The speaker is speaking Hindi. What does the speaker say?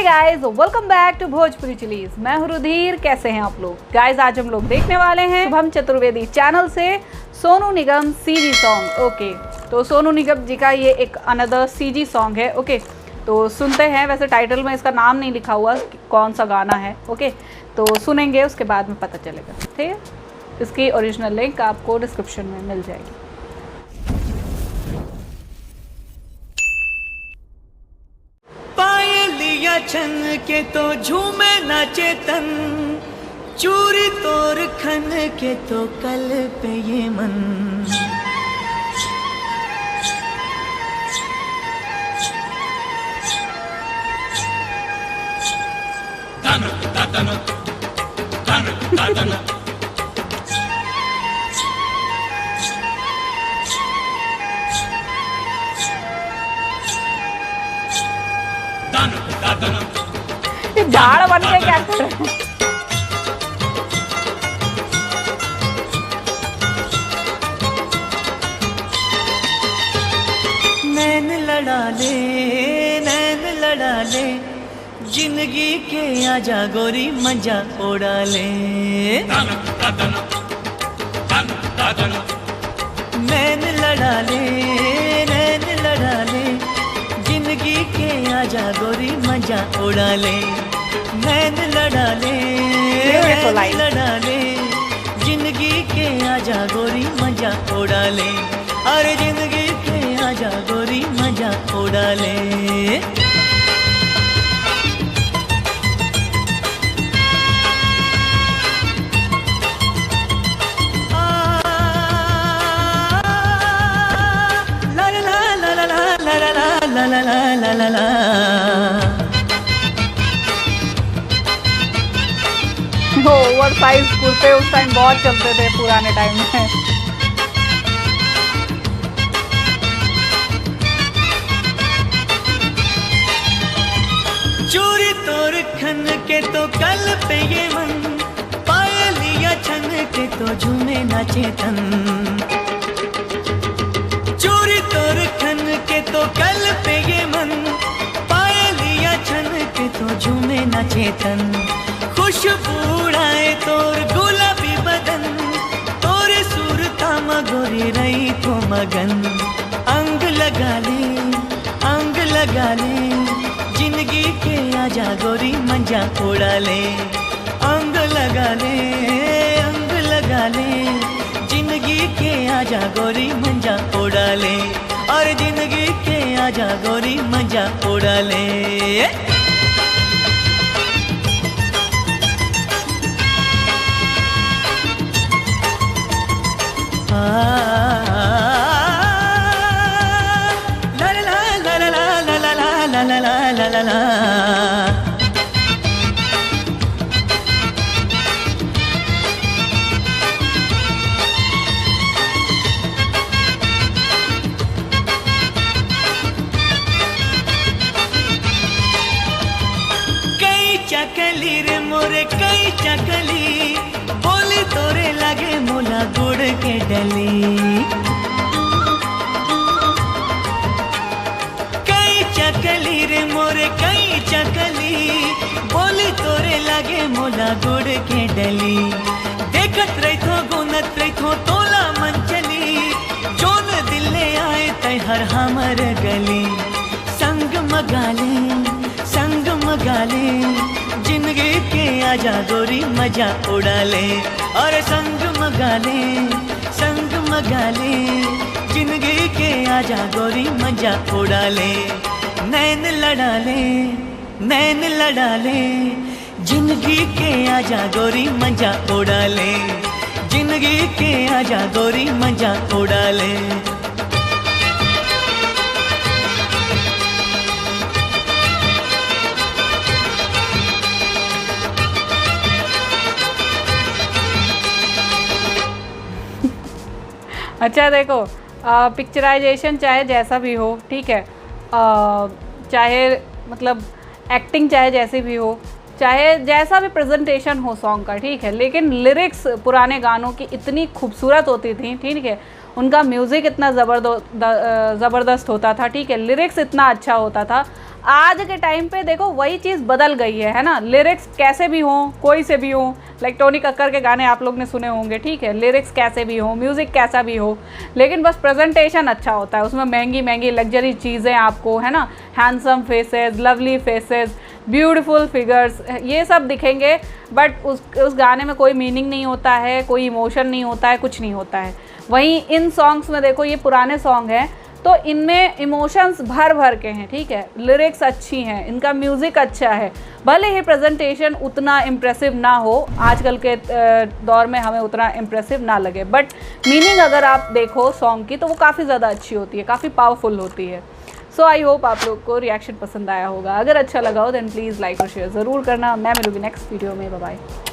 Hey guys, welcome back to Bhojpuri chillies. मैं हूं रुधिर। कैसे हैं आप लोग? गाइस, आज हम लोग देखने वाले हैं शुभम चतुर्वेदी चैनल से Sonu Nigam CG song. Okay, तो सोनू निगम जी का ये एक अनदर सीजी सॉन्ग है। ओके, तो सुनते हैं। वैसे टाइटल में इसका नाम नहीं लिखा हुआ कौन सा गाना है। ओके, तो सुनेंगे, उसके बाद में पता चलेगा। ठीक है, इसकी ओरिजिनल लिंक आपको डिस्क्रिप्शन में मिल जाएगी। छन के तो झूमे नाचे तन, चूरी तोर खन के तो कल पे ये मन। झाड़ बन के क्या कर रहे हैं? नैन लड़ा ले, जिंदगी के आजा गोरी मजा उड़ा ले। नैन लड़ा ले, जिंदगी के आजा गोरी मजा उड़ा ले। नैन लड़ा ले, जिंदगी के आजा गोरी मजा उड़ा ले। अरे जिंदगी के आजा गोरी मजा उड़ा ले। ओवर साइज कुर्ते उस टाइम बहुत चलते थे पुराने टाइम में। चूरी तोर खन के तो कल पे ये मन, पायलिया छन के तो झूमे नाचे तन। चूरी तोर खन के तो कल पे ये मन, पायलिया छन के तो झूमे नाचे तन। खुशबू उड़ाए तोर गुलाबी बदन, तोरे सूरता मगोरी रही तो मगन। अंग लगा ले, जिंदगी के आजा गोरी मजा उड़ा ले। अंग लगा ले, जिंदगी के आजा गोरी मजा उड़ा ले। और जिंदगी के आजा गोरी मजा उड़ा ले। कई चकली रे मोरे कई चकली, बोली तोरे लगे मोला गुड़ के डली। कई चकली रे मोरे कई चकली, बोली तोरे लगे मोला गुड़ के डली। देखत रही थो गुनत रही थो तोला मन चली, जोन दिल ले आए तय हर हमर गली। संग मगा ले, जिंदगी के आजा गोरी मजा उड़ा ले। और संग मगा ले, जिंदगी के आजा गोरी मजा उड़ा ले। नैन लड़ा ले, जिंदगी के आजा गोरी मजा उड़ा ले। जिंदगी के आजा गोरी मजा उड़ा ले। अच्छा देखो, पिक्चराइजेशन चाहे जैसा भी हो, ठीक है, चाहे मतलब एक्टिंग चाहे जैसी भी हो, चाहे जैसा भी प्रेजेंटेशन हो सॉन्ग का, ठीक है, लेकिन लिरिक्स पुराने गानों की इतनी खूबसूरत होती थी, ठीक है, उनका म्यूज़िक इतना ज़बरदस्त होता था, ठीक है, लिरिक्स इतना अच्छा होता था। आज के टाइम पे देखो वही चीज़ बदल गई है ना। लिरिक्स कैसे भी हों, कोई से भी हों, लाइक टोनी कक्कर के गाने आप लोग ने सुने होंगे, ठीक है, लिरिक्स कैसे भी हो, म्यूज़िक कैसा भी हो, लेकिन बस प्रेजेंटेशन अच्छा होता है। उसमें महंगी महंगी लग्जरी चीज़ें आपको, है ना, handsome faces, lovely faces, beautiful figures, ये सब दिखेंगे, बट उस गाने में कोई मीनिंग नहीं होता है, कोई इमोशन नहीं होता है, कुछ नहीं होता है। वहीं इन सॉन्ग्स में देखो, ये पुराने सॉन्ग हैं तो इनमें इमोशंस भर भर के हैं, ठीक है, लिरिक्स अच्छी हैं, इनका म्यूज़िक अच्छा है, भले ही प्रेजेंटेशन उतना इम्प्रेसिव ना हो, आजकल के दौर में हमें उतना इम्प्रेसिव ना लगे, बट मीनिंग अगर आप देखो सॉन्ग की तो वो काफ़ी ज़्यादा अच्छी होती है, काफ़ी पावरफुल होती है। सो आई होप आप लोग को रिएक्शन पसंद आया होगा। अगर अच्छा लगा हो देन प्लीज़ लाइक और शेयर ज़रूर करना। मैं मिलूंगी नेक्स्ट वीडियो में। Bye bye.